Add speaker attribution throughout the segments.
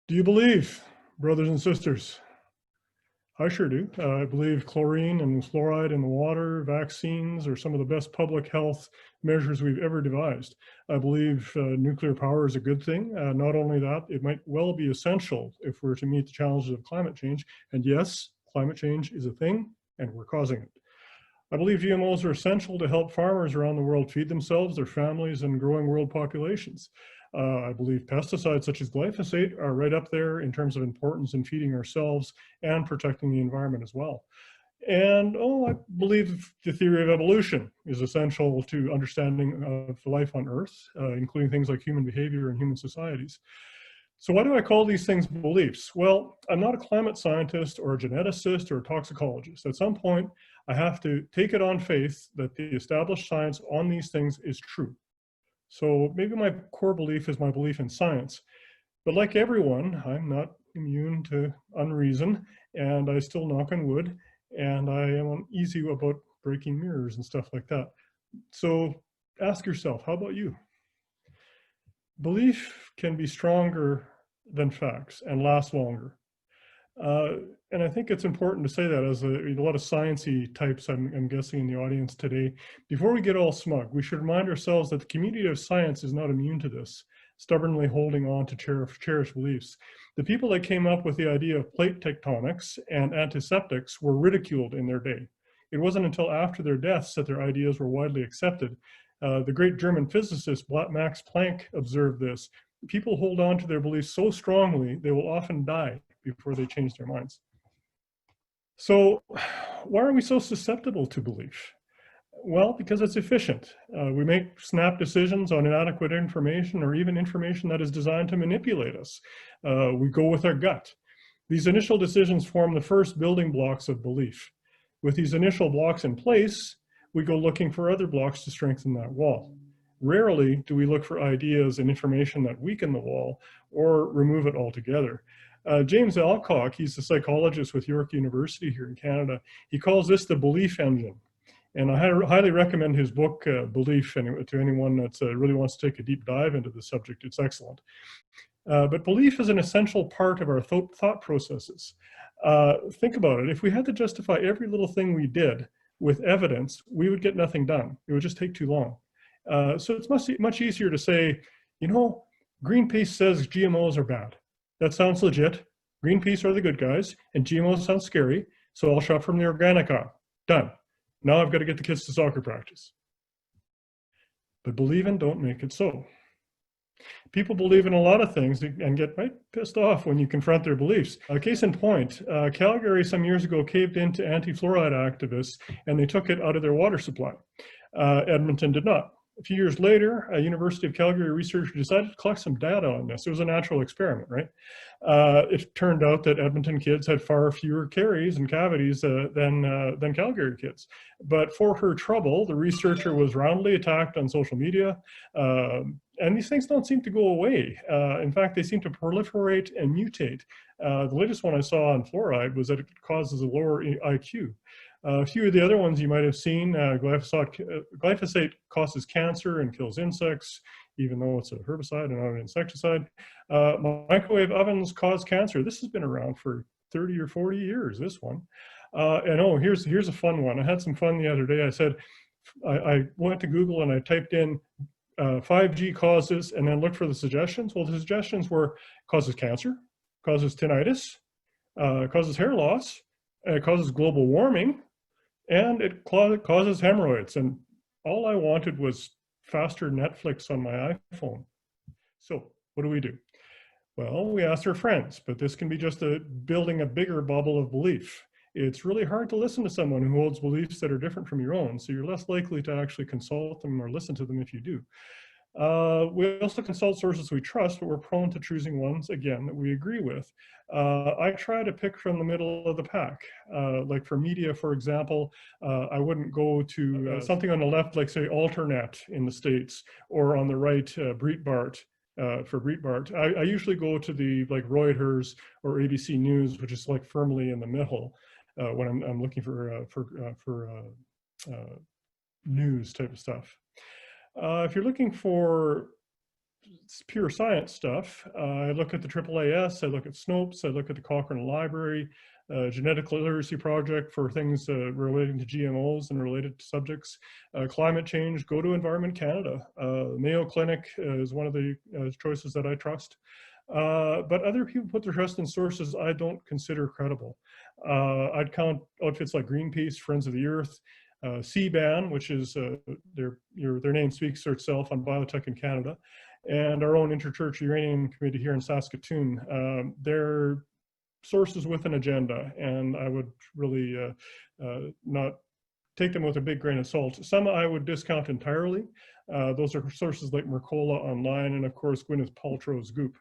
Speaker 1: Do you believe, brothers and sisters? I sure do. I believe chlorine and fluoride in the water, vaccines are some of the best public health measures we've ever devised. I believe nuclear power is a good thing. Not only that, it might well be essential if we're to meet the challenges of climate change. And yes, climate change is a thing and we're causing it. I believe GMOs are essential to help farmers around the world feed themselves, their families, and growing world populations. I believe pesticides such as glyphosate are right up there in terms of importance in feeding ourselves and protecting the environment as well. And I believe the theory of evolution is essential to understanding of life on Earth, including things like human behavior and human societies. So why do I call these things beliefs? Well, I'm not a climate scientist or a geneticist or a toxicologist. At some point, I have to take it on faith that the established science on these things is true. So maybe my core belief is my belief in science. But like everyone, I'm not immune to unreason, and I still knock on wood, and I am uneasy about breaking mirrors and stuff like that. So ask yourself, how about you? Belief can be stronger than facts and last longer. And I think it's important to say that as a lot of sciencey types I'm guessing in the audience today. Before we get all smug, we should remind ourselves that the community of science is not immune to this, stubbornly holding on to cherished beliefs. The people that came up with the idea of plate tectonics and antiseptics were ridiculed in their day. It wasn't until after their deaths that their ideas were widely accepted. The great German physicist Max Planck observed this. People hold on to their beliefs so strongly, they will often die before they change their minds. So why are we so susceptible to belief? Well, because it's efficient. We make snap decisions on inadequate information or even information that is designed to manipulate us. We go with our gut. These initial decisions form the first building blocks of belief. With these initial blocks in place, we go looking for other blocks to strengthen that wall. Rarely do we look for ideas and information that weaken the wall or remove it altogether. James Alcock, he's a psychologist with York University here in Canada. He calls this the belief engine. And I highly recommend his book, Belief, to anyone that really wants to take a deep dive into the subject. It's excellent. But belief is an essential part of our thought processes. Think about it. If we had to justify every little thing we did with evidence, we would get nothing done. It would just take too long. So it's much easier to say, you know, Greenpeace says GMOs are bad. That sounds legit. Greenpeace are the good guys, and GMOs sound scary, so I'll shop from the organic aisle. Done. Now I've got to get the kids to soccer practice. But believe and don't make it so. People believe in a lot of things and get right pissed off when you confront their beliefs. Case in point, Calgary some years ago caved into anti-fluoride activists and they took it out of their water supply. Edmonton did not. A few years later, a University of Calgary researcher decided to collect some data on this. It was a natural experiment, right? It turned out that Edmonton kids had far fewer caries and cavities than Calgary kids. But for her trouble, the researcher was roundly attacked on social media. And these things don't seem to go away. In fact, they seem to proliferate and mutate. The latest one I saw on fluoride was that it causes a lower IQ. A few of the other ones you might have seen, glyphosate causes cancer and kills insects, even though it's a herbicide and not an insecticide. Microwave ovens cause cancer. This has been around for 30 or 40 years, this one. And here's a fun one. I had some fun the other day. I said, I went to Google and I typed in 5G causes and then looked for the suggestions. Well, the suggestions were causes cancer, causes tinnitus, causes hair loss, it causes global warming, and it causes hemorrhoids. And all I wanted was faster Netflix on my iPhone. So what do? Well, we asked our friends, but this can be just building a bigger bubble of belief. It's really hard to listen to someone who holds beliefs that are different from your own, so you're less likely to actually consult them or listen to them if you do. We also consult sources we trust, but we're prone to choosing ones, again, that we agree with. I try to pick from the middle of the pack. Like for media, for example, I wouldn't go to something on the left, like say Alternet in the States, or on the right, Breitbart. For Breitbart, I usually go to the like Reuters or ABC News, which is like firmly in the middle when I'm looking for news type of stuff. If you're looking for pure science stuff. I look at the AAAS, I look at Snopes, I look at the Cochrane Library, Genetic Literacy Project for things relating to GMOs and related subjects. Climate change, go to Environment Canada. Mayo Clinic is one of the choices that I trust. But other people put their trust in sources I don't consider credible. I'd count outfits like Greenpeace, Friends of the Earth, CBAN, which is their name speaks for itself on biotech in Canada, and our own Interchurch Uranium Committee here in Saskatoon. They're sources with an agenda, and I would really not take them with a big grain of salt. Some I would discount entirely. Those are sources like Mercola Online, and of course Gwyneth Paltrow's Goop.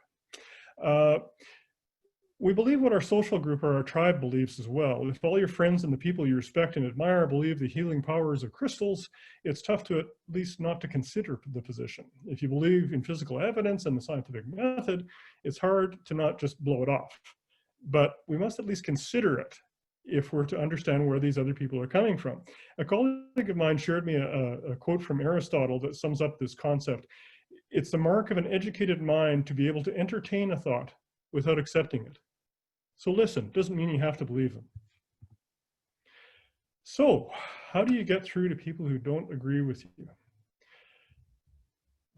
Speaker 1: We believe what our social group or our tribe believes as well. If all your friends and the people you respect and admire believe the healing powers of crystals, it's tough to at least not to consider the position. If you believe in physical evidence and the scientific method, it's hard to not just blow it off. But we must at least consider it if we're to understand where these other people are coming from. A colleague of mine shared me a quote from Aristotle that sums up this concept. It's the mark of an educated mind to be able to entertain a thought without accepting it. So listen, doesn't mean you have to believe them. So how do you get through to people who don't agree with you?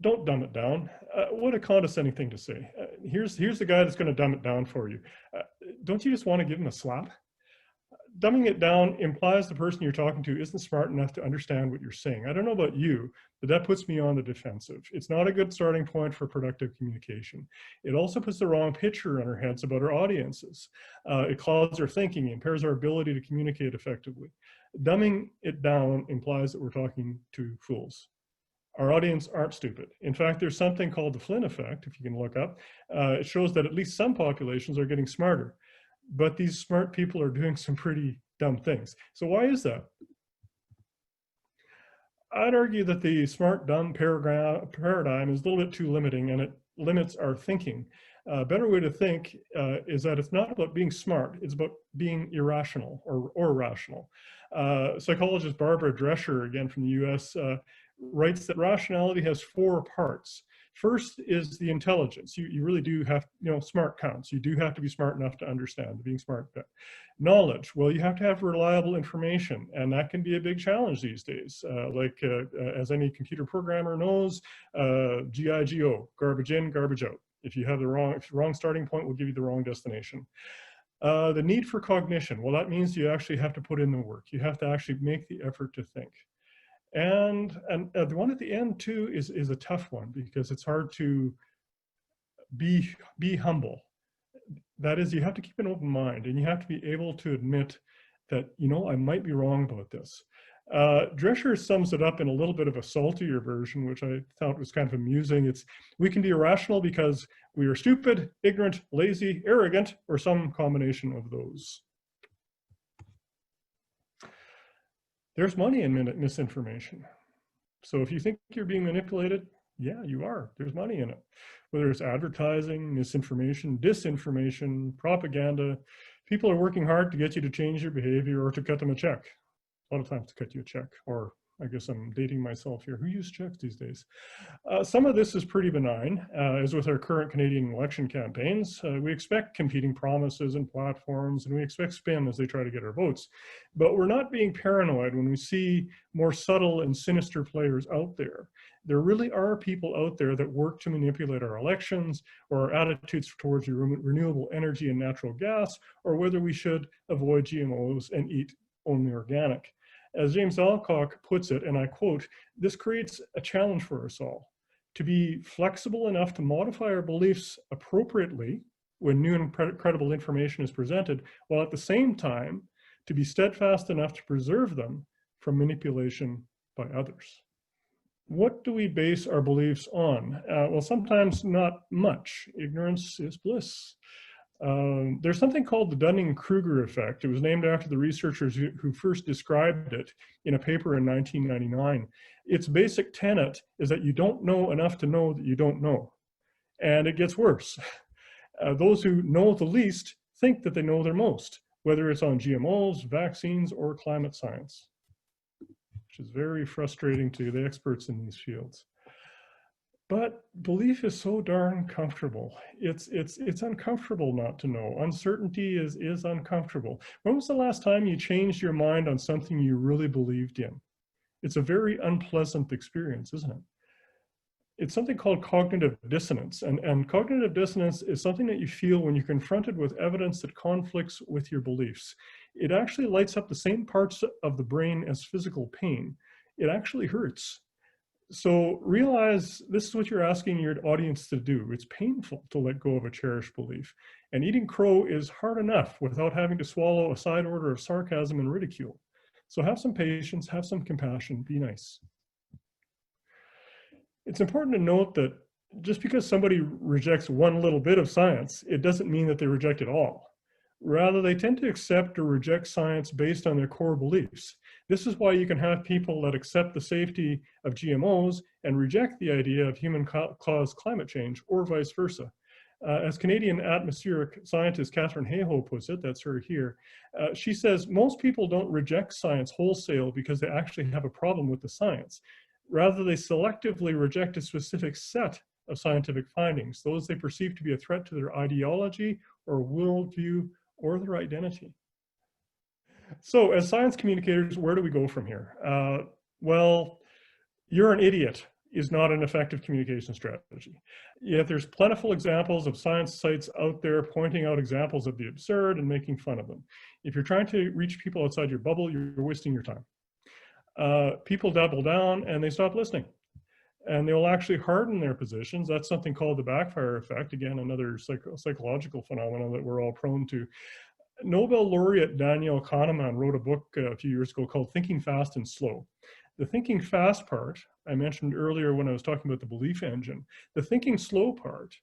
Speaker 1: Don't dumb it down. What a condescending thing to say. Here's the guy that's going to dumb it down for you. Don't you just want to give him a slap? Dumbing it down implies the person you're talking to isn't smart enough to understand what you're saying. I don't know about you, but that puts me on the defensive. It's not a good starting point for productive communication. It also puts the wrong picture in our heads about our audiences. It clouds our thinking, impairs our ability to communicate effectively. Dumbing it down implies that we're talking to fools. Our audience aren't stupid. In fact, there's something called the Flynn effect, if you can look up. It shows that at least some populations are getting smarter. But these smart people are doing some pretty dumb things. So why is that? I'd argue that the smart dumb paradigm is a little bit too limiting, and it limits our thinking. A better way to think is that it's not about being smart, it's about being irrational or rational. Psychologist Barbara Drescher, again from the US, writes that rationality has 4 parts. First is the intelligence. You really do have, smart counts. You do have to be smart enough to understand, being smart. Knowledge, well, you have to have reliable information, and that can be a big challenge these days. As any computer programmer knows, GIGO, garbage in, garbage out. If you have the wrong starting point, will give you the wrong destination. The need for cognition, well, that means you actually have to put in the work. You have to actually make the effort to think. And the one at the end too is a tough one, because it's hard to be humble. That is, you have to keep an open mind, and you have to be able to admit that, I might be wrong about this. Drescher sums it up in a little bit of a saltier version, which I thought was kind of amusing. We can be irrational because we are stupid, ignorant, lazy, arrogant, or some combination of those. There's money in misinformation. So if you think you're being manipulated, yeah, you are. There's money in it. Whether it's advertising, misinformation, disinformation, propaganda, people are working hard to get you to change your behavior or to cut them a check. A lot of times to cut you a check, or I guess I'm dating myself here. Who uses checks these days? Some of this is pretty benign, as with our current Canadian election campaigns. We expect competing promises and platforms, and we expect spin as they try to get our votes. But we're not being paranoid when we see more subtle and sinister players out there. There really are people out there that work to manipulate our elections, or our attitudes towards renewable energy and natural gas, or whether we should avoid GMOs and eat only organic. As James Alcock puts it, and I quote, "This creates a challenge for us all to be flexible enough to modify our beliefs appropriately when new and credible information is presented, while at the same time to be steadfast enough to preserve them from manipulation by others." What do we base our beliefs on? Well, sometimes not much. Ignorance is bliss. There's something called the Dunning-Kruger effect. It was named after the researchers who first described it in a paper in 1999. Its basic tenet is that you don't know enough to know that you don't know. And it gets worse. Those who know the least think that they know their most, whether it's on GMOs, vaccines, or climate science, which is very frustrating to the experts in these fields. But belief is so darn comfortable. It's uncomfortable not to know. Uncertainty is uncomfortable. When was the last time you changed your mind on something you really believed in? It's a very unpleasant experience, isn't it? It's something called cognitive dissonance. And cognitive dissonance is something that you feel when you're confronted with evidence that conflicts with your beliefs. It actually lights up the same parts of the brain as physical pain. It actually hurts. So realize this is what you're asking your audience to do. It's painful to let go of a cherished belief. And eating crow is hard enough without having to swallow a side order of sarcasm and ridicule. So have some patience, have some compassion, be nice. It's important to note that just because somebody rejects one little bit of science, it doesn't mean that they reject it all. Rather, they tend to accept or reject science based on their core beliefs. This is why you can have people that accept the safety of GMOs and reject the idea of human-caused climate change, or vice versa. As Canadian atmospheric scientist Catherine Hayhoe puts it, that's her here, she says, most people don't reject science wholesale because they actually have a problem with the science. Rather, they selectively reject a specific set of scientific findings, those they perceive to be a threat to their ideology or worldview or their identity. So as science communicators, where do we go from here? Well, you're an idiot is not an effective communication strategy. Yet there's plentiful examples of science sites out there pointing out examples of the absurd and making fun of them. If you're trying to reach people outside your bubble, you're wasting your time. People double down and they stop listening. And they'll actually harden their positions. That's something called the backfire effect. Again, another psychological phenomenon that we're all prone to. Nobel laureate Daniel Kahneman wrote a book a few years ago called Thinking Fast and Slow. The thinking fast part, I mentioned earlier when I was talking about the belief engine. The thinking slow part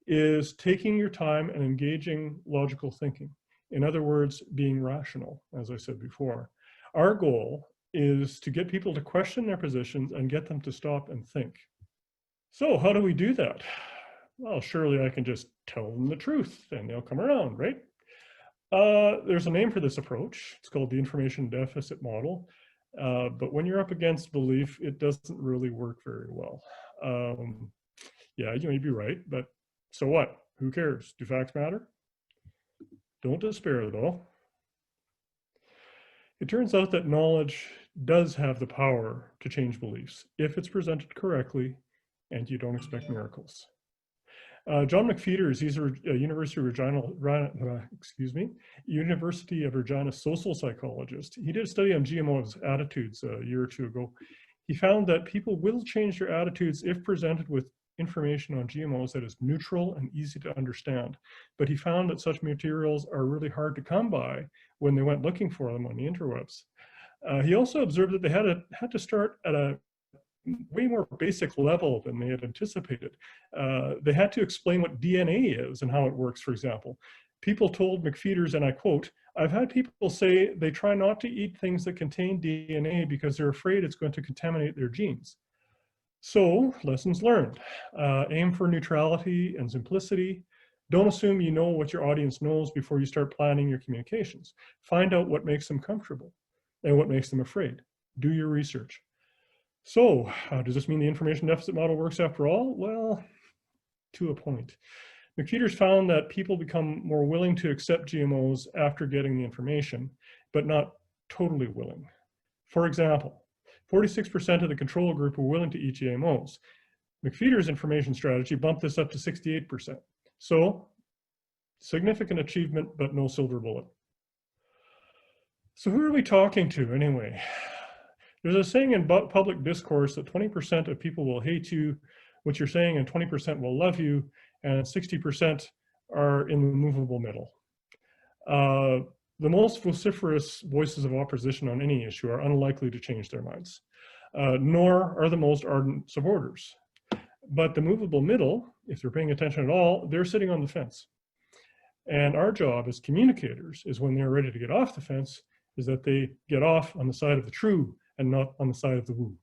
Speaker 1: is taking your time and engaging logical thinking. In other words, being rational, as I said before. Our goal is to get people to question their positions and get them to stop and think. So how do we do that? Well, surely I can just tell them the truth and they'll come around, right? There's a name for this approach. It's called the information deficit model. But when you're up against belief, it doesn't really work very well. Yeah, you may be right, but so what? Who cares? Do facts matter? Don't despair though. It turns out that knowledge does have the power to change beliefs if it's presented correctly and you don't expect miracles. John McPheeters, he's a University of Regina social psychologist. He did a study on GMO's attitudes a year or two ago. He found that people will change their attitudes if presented with information on GMOs that is neutral and easy to understand. But he found that such materials are really hard to come by when they went looking for them on the interwebs. He also observed that they had to start at a way more basic level than they had anticipated. They had to explain what DNA is and how it works, for example. People told McPheeters, and I quote, "I've had people say they try not to eat things that contain DNA because they're afraid it's going to contaminate their genes." So, lessons learned. Aim for neutrality and simplicity. Don't assume you know what your audience knows before you start planning your communications. Find out what makes them comfortable and what makes them afraid. Do your research. So, does this mean the information deficit model works after all? Well, to a point. McPheeters found that people become more willing to accept GMOs after getting the information, but not totally willing. For example, 46% of the control group were willing to eat GMOs. McPheeters' information strategy bumped this up to 68%. So, significant achievement, but no silver bullet. So who are we talking to anyway? There's a saying in public discourse that 20% of people will hate you, what you're saying, and 20% will love you, and 60% are in the movable middle. The most vociferous voices of opposition on any issue are unlikely to change their minds, nor are the most ardent supporters. But the movable middle, if they're paying attention at all, they're sitting on the fence. And our job as communicators is when they're ready to get off the fence, is that they get off on the side of the true and not on the side of the woo.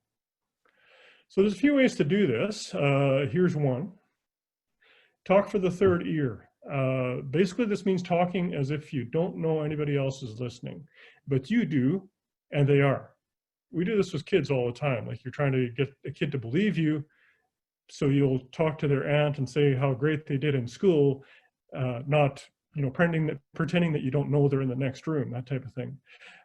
Speaker 1: So there's a few ways to do this. Here's one. Talk for the third ear. Basically, this means talking as if you don't know anybody else is listening, but you do, and they are. We do this with kids all the time. Like you're trying to get a kid to believe you. So you'll talk to their aunt and say how great they did in school, not, you know, pretending that you don't know they're in the next room, that type of thing.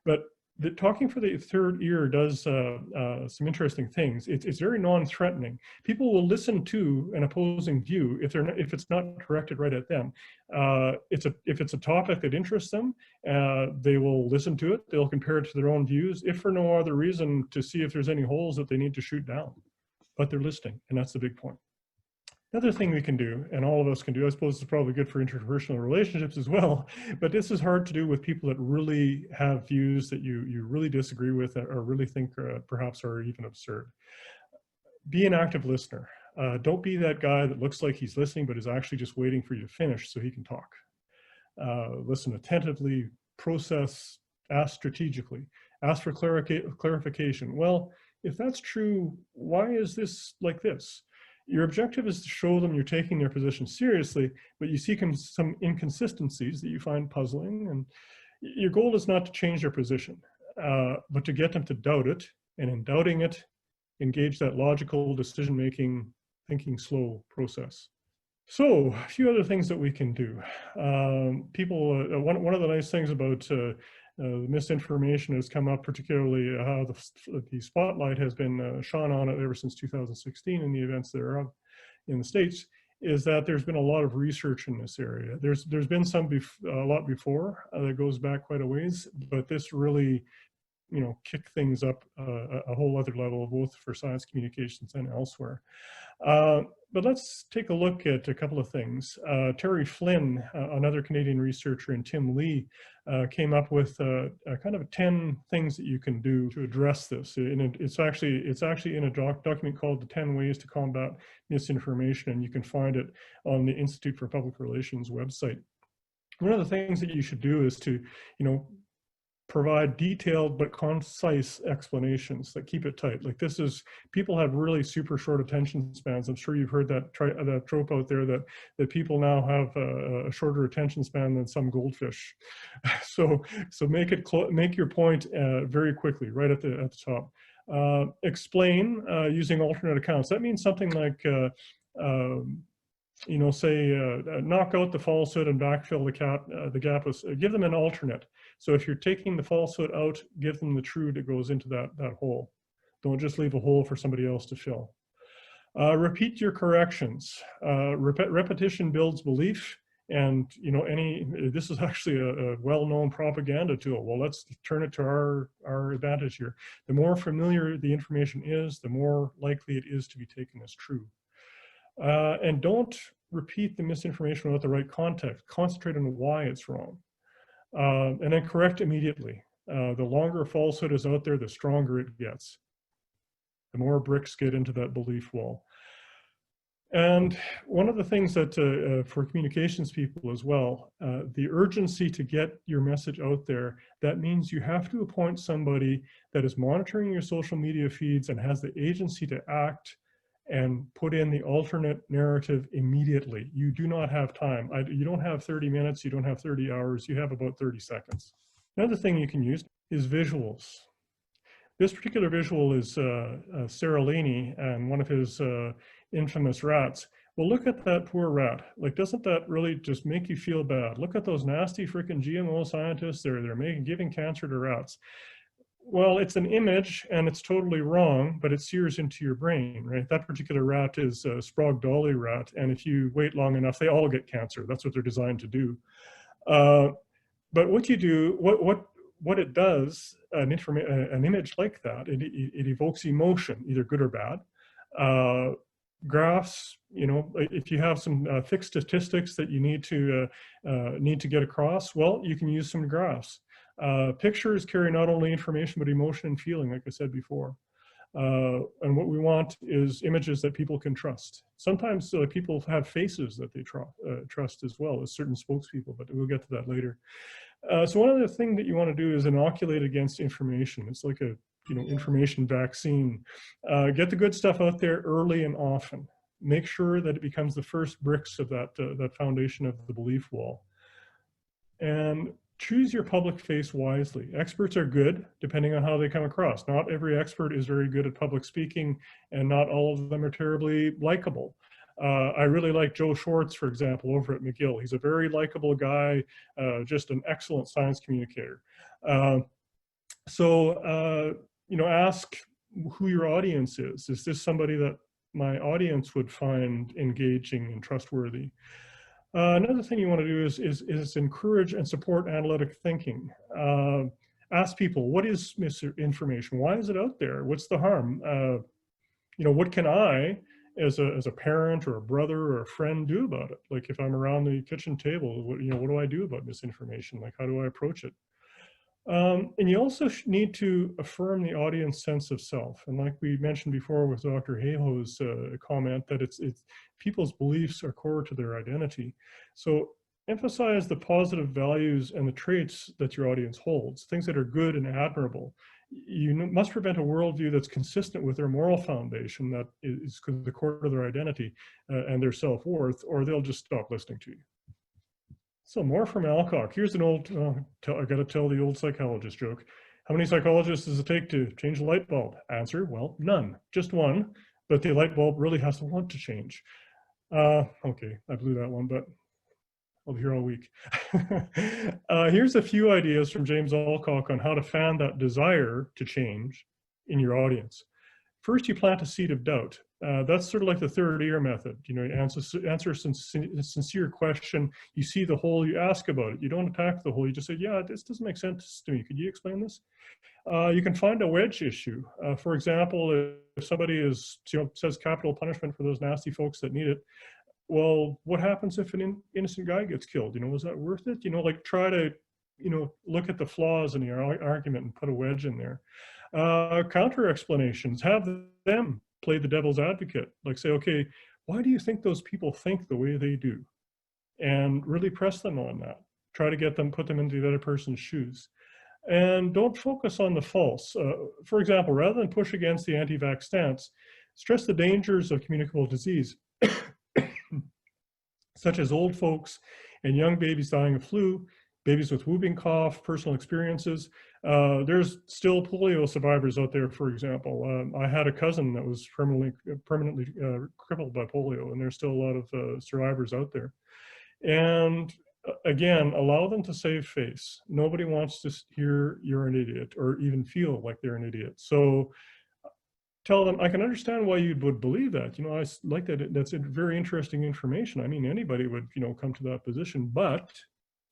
Speaker 1: But the talking for the third ear does some interesting things. It's very non-threatening. People will listen to an opposing view if if it's not directed right at them. If it's a topic that interests them, they will listen to it. They'll compare it to their own views, if for no other reason to see if there's any holes that they need to shoot down. But they're listening, and that's the big point. Another thing we can do, and all of us can do, I suppose it's probably good for interpersonal relationships as well, but this is hard to do with people that really have views that you really disagree with or really think perhaps are even absurd. Be an active listener. Don't be that guy that looks like he's listening but is actually just waiting for you to finish so he can talk. Listen attentively, process, ask strategically, ask for clarification. Well, if that's true, why is this like this? Your objective is to show them you're taking their position seriously, but you see some inconsistencies that you find puzzling, and your goal is not to change their position, but to get them to doubt it, and in doubting it, engage that logical decision-making, thinking slow process. So a few other things that we can do. One of the nice things about misinformation has come up, particularly how the spotlight has been shone on it ever since 2016 in the events thereof in the States, is that there's been a lot of research in this area. There's been a lot before that goes back quite a ways, but this really, you know, kicked things up a whole other level, both for science communications and elsewhere. But let's take a look at a couple of things. Terry Flynn, another Canadian researcher, and Tim Lee came up with a kind of 10 things that you can do to address this. And it's actually in a document called The 10 Ways to Combat Misinformation, and you can find it on the Institute for Public Relations website. One of the things that you should do is to, you know, provide detailed but concise explanations that keep it tight. Like this is, people have really super short attention spans. I'm sure you've heard that trope out there that people now have a shorter attention span than some goldfish. So make your point very quickly, right at the top. Explain using alternate accounts. That means something like, you know, say, knock out the falsehood and backfill the gap with, give them an alternate. So if you're taking the falsehood out, give them the true that goes into that hole. Don't just leave a hole for somebody else to fill. Repeat your corrections. Repetition builds belief. And, you know, this is actually a well-known propaganda tool. Well, let's turn it to our advantage here. The more familiar the information is, the more likely it is to be taken as true. And don't repeat the misinformation without the right context. Concentrate on why it's wrong. And then correct immediately. The longer a falsehood is out there, the stronger it gets. The more bricks get into that belief wall. And one of the things that for communications people as well, the urgency to get your message out there, that means you have to appoint somebody that is monitoring your social media feeds and has the agency to act and put in the alternate narrative immediately. You do not have time. You don't have 30 minutes, you don't have 30 hours, you have about 30 seconds. Another thing you can use is visuals. This particular visual is Seralini and one of his infamous rats. Well, look at that poor rat. Like, doesn't that really just make you feel bad? Look at those nasty freaking GMO scientists. They're giving cancer to rats. Well, it's an image and it's totally wrong, but it sears into your brain, right? That particular rat is a Sprague Dawley rat, and if you wait long enough, they all get cancer. That's what they're designed to do. But what you do, what it does, an image like that, it evokes emotion, either good or bad. Graphs, you know, if you have some fixed statistics that you need to get across, well, you can use some graphs. Pictures carry not only information, but emotion and feeling, like I said before. And what we want is images that people can trust. Sometimes people have faces that they trust as well as certain spokespeople, but we'll get to that later. So one other thing that you want to do is inoculate against information. It's like a information vaccine. Get the good stuff out there early and often. Make sure that it becomes the first bricks of that foundation of the belief wall. And choose your public face wisely. Experts are good depending on how they come across. Not every expert is very good at public speaking, and not all of them are terribly likable. I really like Joe Schwartz, for example, over at McGill. He's a very likable guy, just an excellent science communicator. Uh, ask who your audience is. Is this somebody that my audience would find engaging and trustworthy? Another thing you want to do is encourage and support analytic thinking. Ask people, what is misinformation? Why is it out there? What's the harm? What can I, as a parent or a brother or a friend, do about it? Like if I'm around the kitchen table, what do I do about misinformation? Like, how do I approach it? And you also need to affirm the audience sense of self. And like we mentioned before with Dr. Hayhoe's comment, that it's people's beliefs are core to their identity. So emphasize the positive values and the traits that your audience holds, things that are good and admirable. You must prevent a worldview that's consistent with their moral foundation, that is the core to their identity and their self-worth, or they'll just stop listening to you. So more from Alcock. Here's an old, I got to tell the old psychologist joke. How many psychologists does it take to change a light bulb? Answer, well, none, just one, but the light bulb really has to want to change. Okay, I blew that one, but I'll be here all week. Here's a few ideas from James Alcock on how to fan that desire to change in your audience. First, you plant a seed of doubt. That's sort of like the third ear method. You answer a sincere question. You see the hole, you ask about it. You don't attack the hole. You just say, yeah, this doesn't make sense to me. Could you explain this? You can find a wedge issue. For example, if somebody says capital punishment for those nasty folks that need it, well, what happens if an innocent guy gets killed? Was that worth it? Like try to, look at the flaws in your argument and put a wedge in there. Counter explanations, have them play the devil's advocate. Like say, okay, why do you think those people think the way they do? And really press them on that. Try to put them into the other person's shoes. And don't focus on the false. For example, rather than push against the anti-vax stance, stress the dangers of communicable disease, such as old folks and young babies dying of flu, babies with whooping cough, personal experiences. There's still polio survivors out there, for example. I had a cousin that was permanently crippled by polio, and there's still a lot of survivors out there. And again, allow them to save face. Nobody wants to hear you're an idiot or even feel like they're an idiot. So tell them, I can understand why you would believe that. I like that. That's very interesting information. I mean, anybody would, come to that position, but,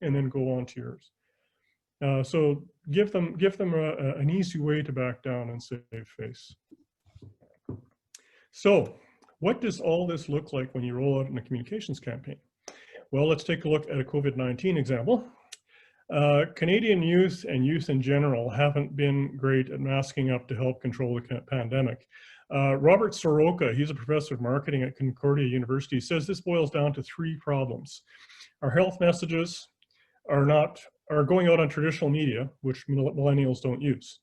Speaker 1: and then go on to yours. So give them an easy way to back down and save face. So what does all this look like when you roll out in a communications campaign? Well, let's take a look at a COVID-19 example. Canadian youth and youth in general haven't been great at masking up to help control the pandemic. Robert Soroka, he's a professor of marketing at Concordia University, says this boils down to three problems. Our health messages are going out on traditional media, which millennials don't use.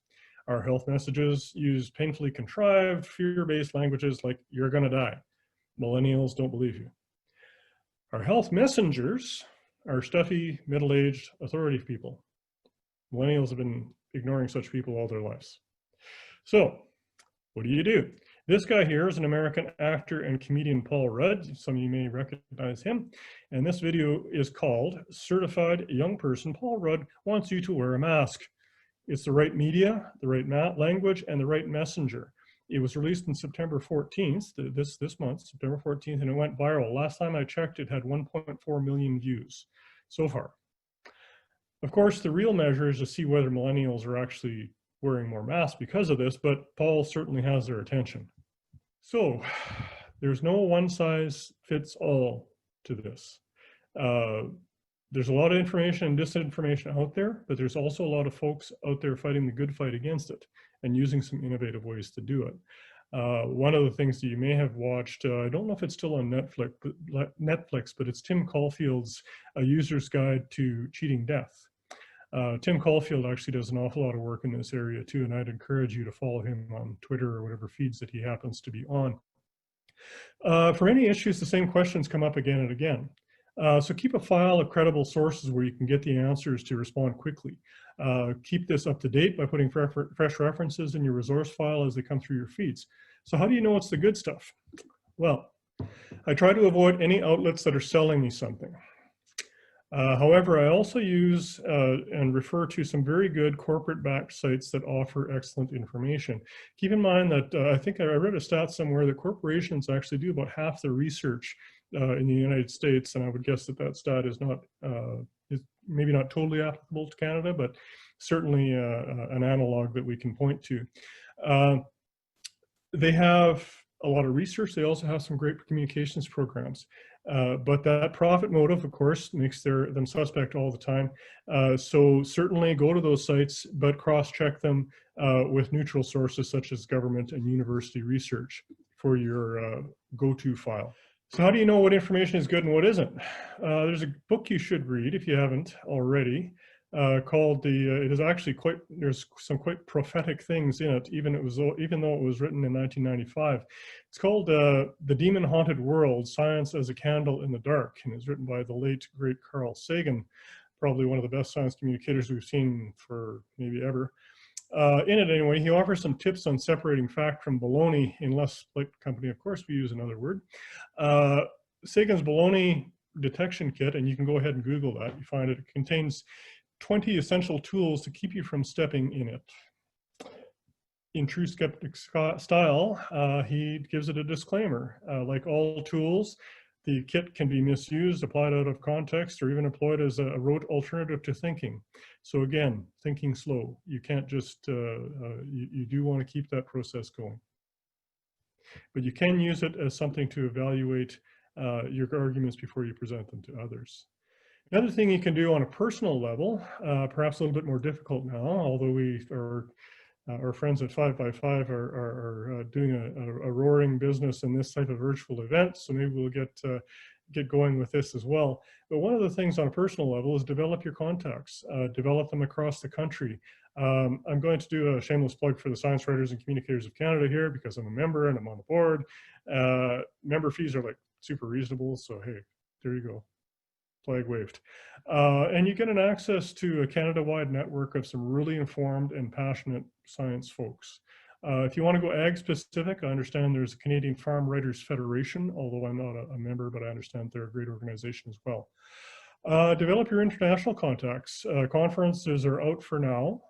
Speaker 1: Our health messages use painfully contrived, fear-based languages like, you're gonna die. Millennials don't believe you. Our health messengers are stuffy, middle-aged authority people. Millennials have been ignoring such people all their lives. So what do? This guy here is an American actor and comedian, Paul Rudd. Some of you may recognize him. And this video is called Certified Young Person Paul Rudd Wants You to Wear a Mask. It's the right media, the right language, and the right messenger. It was released on September 14th, this month, September 14th, and it went viral. Last time I checked, it had 1.4 million views so far. Of course, the real measure is to see whether millennials are actually wearing more masks because of this, but Paul certainly has their attention. So there's no one size fits all to this. There's a lot of information and disinformation out there, but there's also a lot of folks out there fighting the good fight against it and using some innovative ways to do it. One of the things that you may have watched, I don't know if it's still on Netflix, but it's Tim Caulfield's A User's Guide to Cheating Death. Tim Caulfield actually does an awful lot of work in this area too, and I'd encourage you to follow him on Twitter or whatever feeds that he happens to be on. For any issues, the same questions come up again and again. So keep a file of credible sources where you can get the answers to respond quickly. Keep this up to date by putting fresh references in your resource file as they come through your feeds. So how do you know it's the good stuff? Well, I try to avoid any outlets that are selling me something. However, I also use and refer to some very good corporate-backed sites that offer excellent information. Keep in mind that I think I read a stat somewhere that corporations actually do about half the research in the United States, and I would guess that that stat is not is maybe not totally applicable to Canada, but certainly an analog that we can point to. They have a lot of research. They also have some great communications programs. But that profit motive, of course, makes them suspect all the time. So certainly go to those sites, but cross-check them with neutral sources such as government and university research for your go-to file. So how do you know what information is good and what isn't? There's a book you should read if you haven't already. Called it is actually quite, there's some quite prophetic things in it, even though it was written in 1995. It's called The Demon Haunted World, Science as a Candle in the Dark, and it's written by the late, great Carl Sagan, probably one of the best science communicators we've seen for maybe ever. In it anyway, he offers some tips on separating fact from baloney. In Less Light Company, of course, we use another word. Sagan's baloney detection kit, and you can go ahead and Google that, you find it contains 20 essential tools to keep you from stepping in it. In true skeptic style, he gives it a disclaimer. Like all tools, the kit can be misused, applied out of context, or even employed as a rote alternative to thinking. So again, thinking slow. You can't just, you do want to keep that process going. But you can use it as something to evaluate your arguments before you present them to others. Another thing you can do on a personal level, perhaps a little bit more difficult now, although our friends at 5x5 are doing a roaring business in this type of virtual event, so maybe we'll get going with this as well. But one of the things on a personal level is develop your contacts, develop them across the country. I'm going to do a shameless plug for the Science Writers and Communicators of Canada here because I'm a member and I'm on the board. Member fees are like super reasonable, so hey, there you go. Flag waved. And you get an access to a Canada-wide network of some really informed and passionate science folks. If you want to go ag specific, I understand there's a Canadian Farm Writers Federation, although I'm not a member, but I understand they're a great organization as well. Develop your international contacts. Conferences are out for now,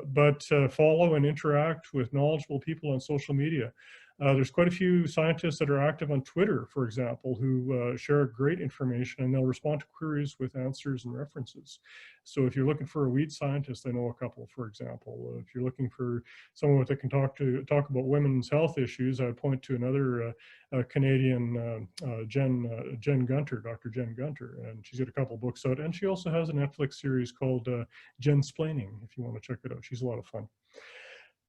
Speaker 1: but follow and interact with knowledgeable people on social media. There's quite a few scientists that are active on Twitter, for example, who share great information, and they'll respond to queries with answers and references. So if you're looking for a weed scientist, I know a couple, for example. If you're looking for someone that can talk about women's health issues, I'd point to another Canadian, Jen Gunter, Dr. Jen Gunter, and she's got a couple books out, and she also has a Netflix series called Jensplaining, if you want to check it out. She's a lot of fun.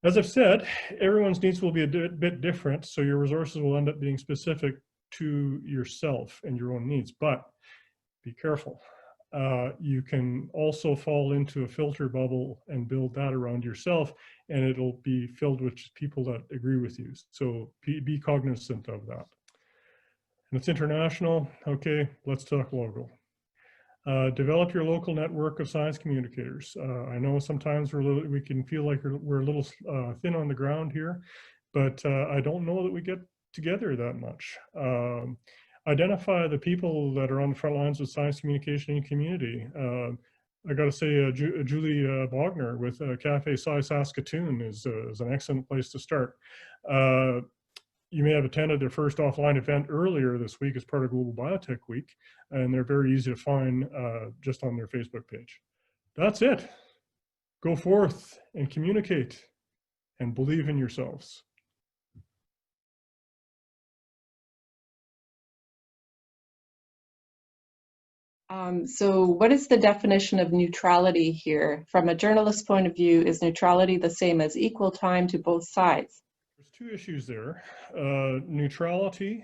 Speaker 1: As I've said, everyone's needs will be a bit different, so your resources will end up being specific to yourself and your own needs, but be careful. You can also fall into a filter bubble and build that around yourself, and it'll be filled with people that agree with you. So be cognizant of that. And it's international. Okay, let's talk local. Develop your local network of science communicators. I know sometimes we can feel like we're a little thin on the ground here, but I don't know that we get together that much. Identify the people that are on the front lines of science communication in your community. I got to say, Julie Bogner with Cafe Sci Saskatoon is an excellent place to start. You may have attended their first offline event earlier this week as part of Global Biotech Week, and they're very easy to find just on their Facebook page. That's it. Go forth and communicate and believe in yourselves.
Speaker 2: So what is the definition of neutrality here? From a journalist's point of view, is neutrality the same as equal time to both sides?
Speaker 1: There's two issues there. Neutrality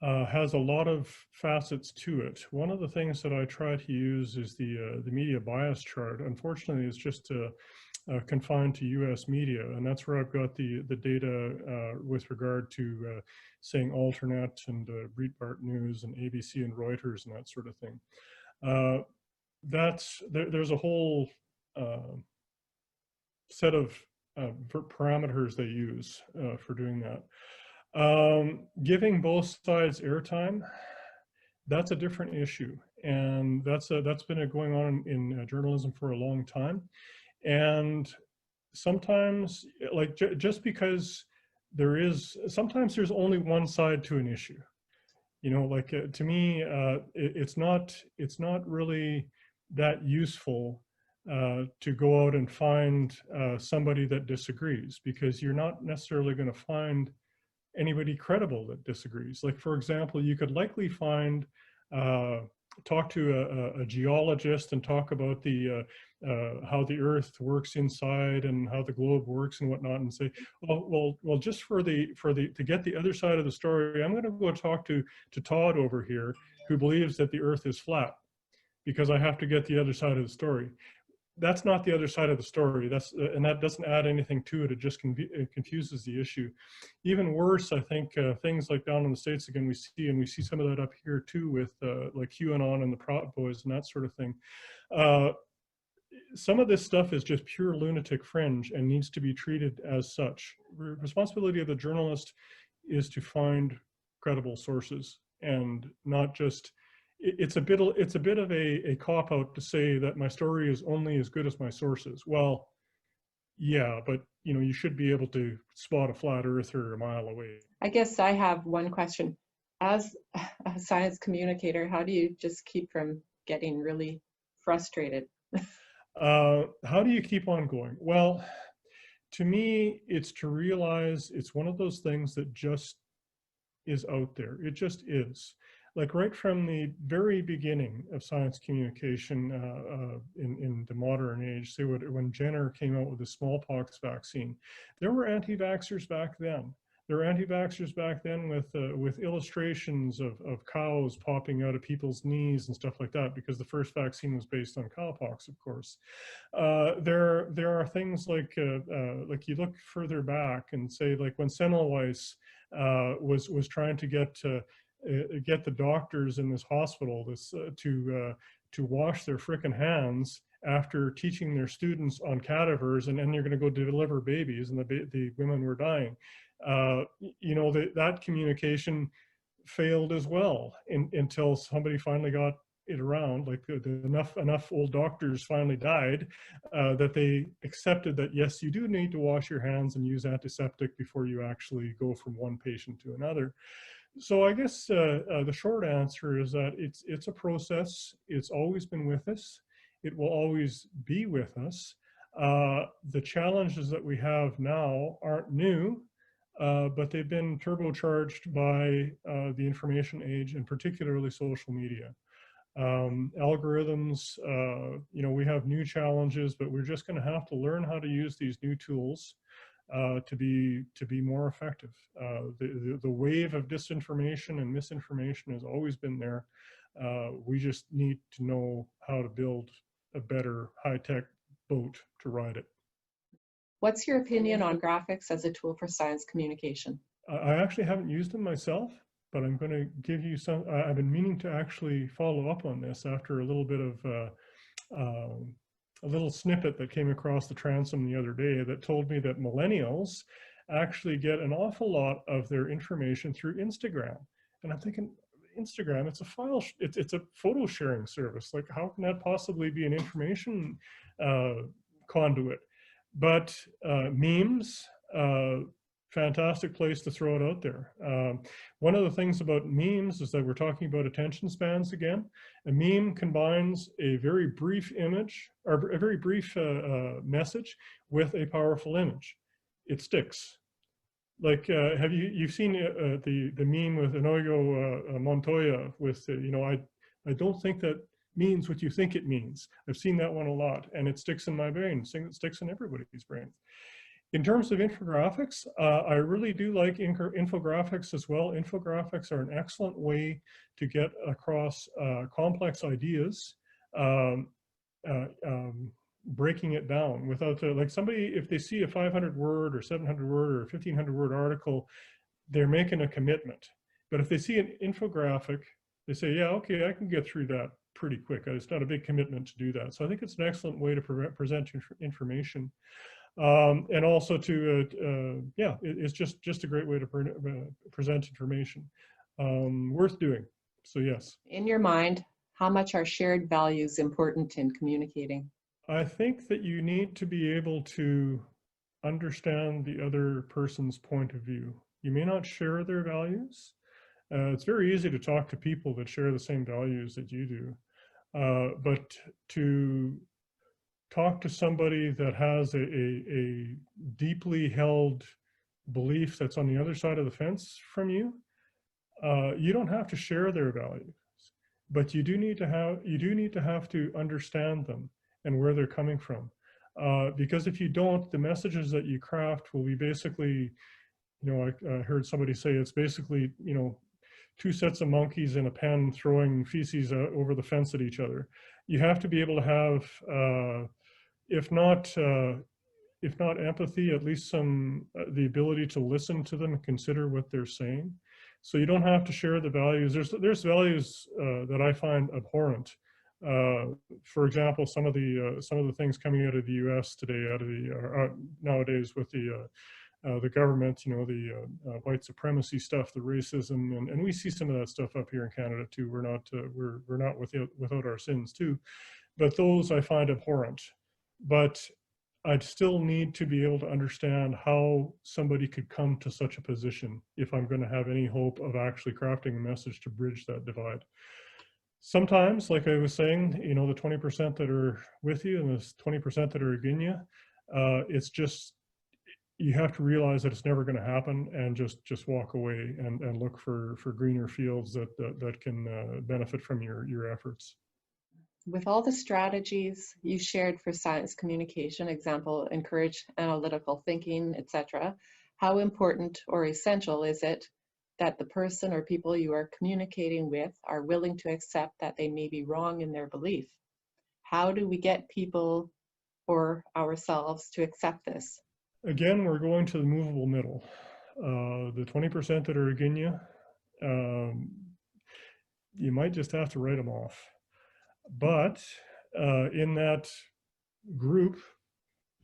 Speaker 1: has a lot of facets to it. One of the things that I try to use is the media bias chart. Unfortunately, it's just confined to U.S. media, and that's where I've got the data with regard to saying Alternet and Breitbart News and ABC and Reuters and that sort of thing. There's a whole set of parameters they use for doing that. Giving both sides airtime, that's a different issue, and that's been going on in journalism for a long time. And sometimes, like just because sometimes there's only one side to an issue. You know, like to me, it's not really that useful to go out and find somebody that disagrees, because you're not necessarily going to find anybody credible that disagrees. Like, for example, you could likely find, talk to a geologist and talk about how the earth works inside and how the globe works and whatnot, and say, oh, well, just to get the other side of the story, I'm going to go talk to Todd over here, who believes that the earth is flat, because I have to get the other side of the story. That's not the other side of the story. And that doesn't add anything to it. It just confuses the issue. Even worse, I think, things like down in the States, again, we see some of that up here too, with like QAnon and the Proud Boys and that sort of thing. Some of this stuff is just pure lunatic fringe and needs to be treated as such. Responsibility of the journalist is to find credible sources, and not just, it's a bit of a cop-out to say that my story is only as good as my sources. Well, yeah, but you know, you should be able to spot a flat earther a mile away.
Speaker 2: I guess I have one question. As a science communicator, how do you just keep from getting really frustrated?
Speaker 1: How do you keep on going? Well, to me, it's to realize it's one of those things that just is out there. It just is. Like right from the very beginning of science communication in the modern age, say when Jenner came out with the smallpox vaccine, there were anti-vaxxers back then. There were anti-vaxxers back then with illustrations of cows popping out of people's knees and stuff like that, because the first vaccine was based on cowpox, of course. There are things like you look further back and say, like when Semmelweis was trying to get the doctors in this hospital to wash their frickin' hands after teaching their students on cadavers, and then you're going to go deliver babies, and the women were dying. You know, that communication failed as well until somebody finally got it around. Like enough old doctors finally died that they accepted that, yes, you do need to wash your hands and use antiseptic before you actually go from one patient to another. So I guess the short answer is that it's a process. It's always been with us. It will always be with us. The challenges that we have now aren't new, but they've been turbocharged by the information age, and particularly social media. Algorithms, you know, we have new challenges, but we're just going to have to learn how to use these new tools to be more effective. The wave of disinformation and misinformation has always been there. We just need to know how to build a better high-tech boat to ride it.
Speaker 2: What's your opinion on graphics as a tool for science communication?
Speaker 1: I actually haven't used them myself, but I'm going to give you some. I've been meaning to actually follow up on this after a little bit of a little snippet that came across the transom the other day that told me that millennials actually get an awful lot of their information through Instagram. And I'm thinking, Instagram, it's a file, it's a photo sharing service. Like, how can that possibly be an information conduit? But memes, fantastic place to throw it out there. One of the things about memes is that we're talking about attention spans again. A meme combines a very brief image, or a very brief message with a powerful image. It sticks. Like, have you've seen the meme with Inigo Montoya with, you know, I don't think that means what you think it means. I've seen that one a lot, and it sticks in my brain. It sticks in everybody's brain. In terms of infographics, I really do like infographics as well. Infographics are an excellent way to get across complex ideas breaking it down without like somebody, if they see a 500 word or 700 word or 1500 word article, they're making a commitment. But if they see an infographic, they say, yeah, okay, I can get through that pretty quick. It's not a big commitment to do that. So I think it's an excellent way to present information. And also to, yeah, it's just a great way to present information. Worth doing. So yes.
Speaker 2: In your mind, how much are shared values important in communicating?
Speaker 1: I think that you need to be able to understand the other person's point of view. You may not share their values. It's very easy to talk to people that share the same values that you do. But to talk to somebody that has a deeply held belief that's on the other side of the fence from you, you don't have to share their values, but you do need to have to understand them and where they're coming from. Because if you don't, the messages that you craft will be basically, I heard somebody say it's basically, two sets of monkeys in a pen throwing feces over the fence at each other. You have to be able to have, if not empathy, at least some the ability to listen to them and consider what they're saying. So you don't have to share the values. There's values that I find abhorrent. For example, some of the things coming out of the U.S. today, out of the nowadays with the government, the white supremacy stuff, the racism, and we see some of that stuff up here in Canada too. We're not without our sins too, but those I find abhorrent. But I'd still need to be able to understand how somebody could come to such a position if I'm going to have any hope of actually crafting a message to bridge that divide. Sometimes, like I was saying, the 20% that are with you and the 20% that are against you, it's just, you have to realize that it's never going to happen, and just walk away and look for greener fields that can benefit from your efforts.
Speaker 2: With all the strategies you shared for science communication, example, encourage analytical thinking, etc., how important or essential is it that the person or people you are communicating with are willing to accept that they may be wrong in their belief? How do we get people or ourselves to accept this?
Speaker 1: Again, we're going to the movable middle. The 20% that are against you, you might just have to write them off. But in that group,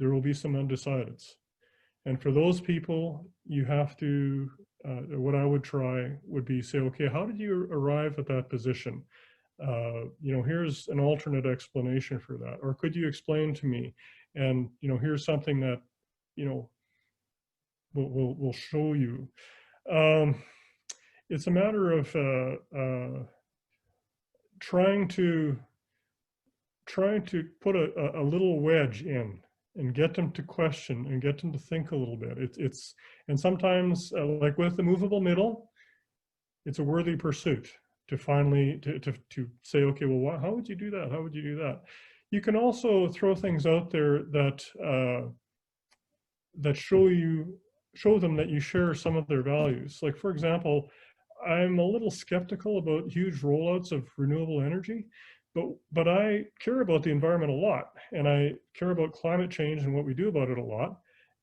Speaker 1: there will be some undecideds. And for those people, you have to, what I would try would be say, okay, how did you arrive at that position? Here's an alternate explanation for that. Or could you explain to me? And, here's something that, we'll show you. It's a matter of trying to put a little wedge in and get them to question and get them to think a little bit. And sometimes, like with the movable middle, it's a worthy pursuit to finally to say, okay, well, how would you do that? How would you do that? You can also throw things out there that show them that you share some of their values. Like, for example, I'm a little skeptical about huge rollouts of renewable energy, but I care about the environment a lot, and I care about climate change and what we do about it a lot.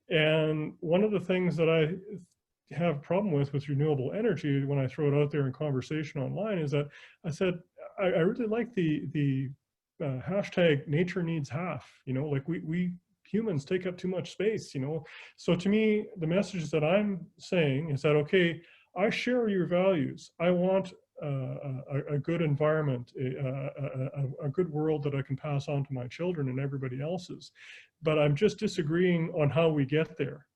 Speaker 1: And one of the things that I have a problem with renewable energy when I throw it out there in conversation online is that I said, I really like the hashtag nature needs half, like we humans take up too much space, So to me, the message that I'm saying is that, okay, I share your values. I want a good environment, a good world that I can pass on to my children and everybody else's. But I'm just disagreeing on how we get there.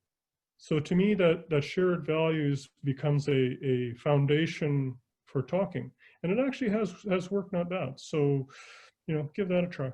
Speaker 1: So to me, that shared values becomes a foundation for talking. And it actually has worked not bad. So, give that a try.